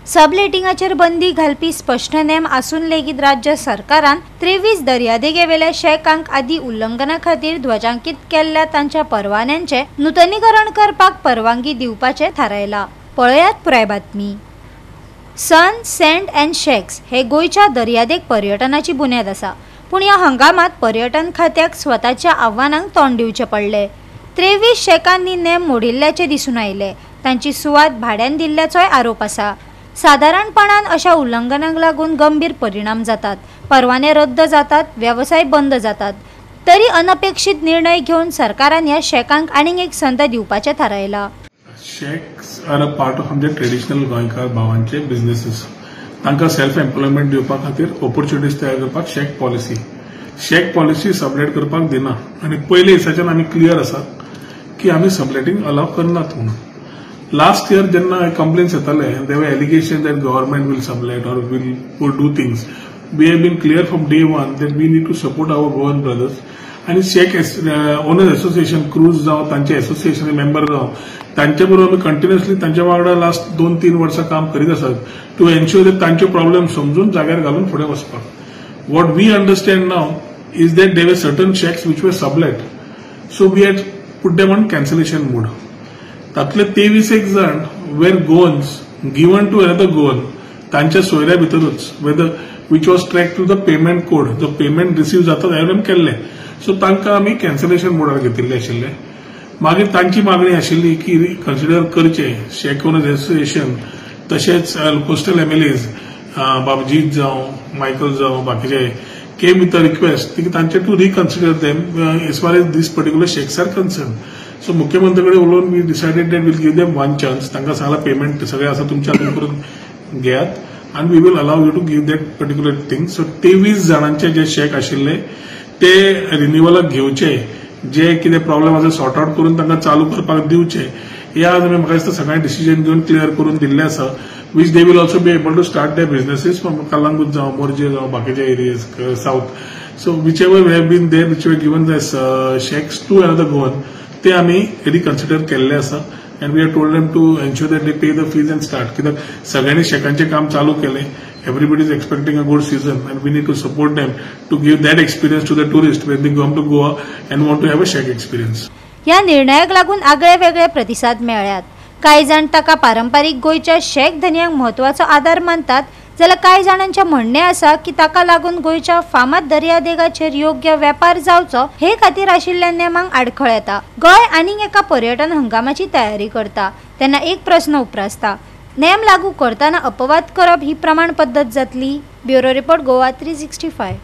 सबलेटिंगाचेर बंदी घालपी स्पष्ट नेम आसून लेगीत राज्य सरकारान 23 दर्यादेगेवेल्या शेकांक आदी उल्लंघना खातीर ध्वजांकीत केल्ल्या तांच्या परवान्यांचे नूतनीकरण करपाक परवानगी दिवपाचे थारायला। पळयात पुराय बातमी। सन, सँड अँड शेक्स हे गोयच्या दर्यादेग पर्यटनाची बुन्याद आसा, पूण ह्या हंगामात पर्यटन खात्याक स्वताच्या आव्हानांक तोंड दिवचे पडले। 23 शेकांनी नेम मोडिल्ल्याचे दिसून आयले। तांची सुवात भाड्यान दिल्ल्याचोय आरोप आसा। साधारणपणान अशा उल्लंघनांक लागून गंभीर परिणाम जातात, परवाने रद्द जातात, व्यवसाय बंद जातात। तरी अनपेक्षित निर्णय घेऊन सरकारान ह्या शेकांक आनीक एक संद दिवपाचे थारायला। Shakes are a part of आमचे ट्रेडिशनल गोंयकार भावांचे बिझनेसेस। तांकां सेल्फ एम्प्लॉयमेंट दिवपा खातीर ऑपॉर्च्युनिटीज तयार करपाक शेक पॉलिसी सबलेट करपाक दिना आनी पयले दिसाच्यान आमी क्लियर आसा की आमी सबलेटिंग अलाव करनात म्हणून। लास्ट इयर जेन्ना कंप्लेन्स येताले there were allegation that government will sublet or will do things, we have been clear from day one that we need to support our Goan brothers आणि shack owners association cruise जावं तांचे association member जावं तांचे बरोबर आमी continuously तांच्या वांगडा last 2-3 वर्सां काम करीत आसात टू एन्श्योर दॅट तांचे प्रॉब्लेम समजून जाग्यार घालून फुडें वचपाक। What we understand now is that there were certain shacks which were sublet, so we had put them on cancellation mode. तातले 23 जण were Goans given to another Goan तांच्या सोयऱ्या भितरूच whether which was track to the payment code, जो payment receive जाता ताणें केल्ले, so तांकां आमी कॅन्सलेशन मोडार घेतिल्ले आशिल्ले। मागीर तांची मागणी आशिल्ली की कन्सिडर करचे शेक ओनर्स असोसिएशन तशेंच कोस्टल एमएलएज बाबजीत जावं मायकल जावं बाकीचे केम विथ अ रिक्वेस्ट की तांचे to reconsider them as far as these particular shacks are concern. So मुख्यमंत्री कडेन उलोवन we decided that we'll give them one chance, तांकां सांगला पेमेंट सगळें आसा तुमच्या हातून करून घेयात आनी we will allow you to give that particular thing. So 23 जाणांचे जे शेक आशिल्ले ते रिन्युअलाक घेवचे, जे कितें प्रॉब्लेम आसा सॉर्ट आउट करून तांकां चालू करपाक दिवचे, हे आज आमी म्हाका दिसता सगळें डिसिजन घेवन क्लियर करून दिल्लें आसा, which they will also be able to start their businesses from Calangute जावं मोरजे जावं बाकीचे areas south. So whichever we have been there which were given these shacks to another Goan ते आमी रिकन्सिडर केल्ले आसा and we have told them to ensure that they pay the fees and start, कित्याक सगळ्यांनी शेकांचें काम चालू केलें। Everybody is expecting a good season and we need to support them to give that experience to the tourists when they come to Goa and want to have a shack experience. या निर्णयाक लागून आगळे वेगळे प्रतिसाद मेळ्ळ्यात। काही जण ताका पारंपारीक गोयच्या शेक धन्यांक महत्वाचो आधार मानतात, जाल्यार काही जाणांचे म्हणणे आसा की ताका लागून गोयच्या फामाद दर्यादेगाचेर योग्य वेपार जावचो हे खातीर आशिल्ल्या नेमांक आडखळ येता। गोंय आनीक एका पर्यटन हंगामाची तयारी करता तेन्ना एक प्रस्न उप्रासता, नेम लागू करताना अपवाद करप ही प्रमाण पद्धत जातली? Bureau report, Goa 365।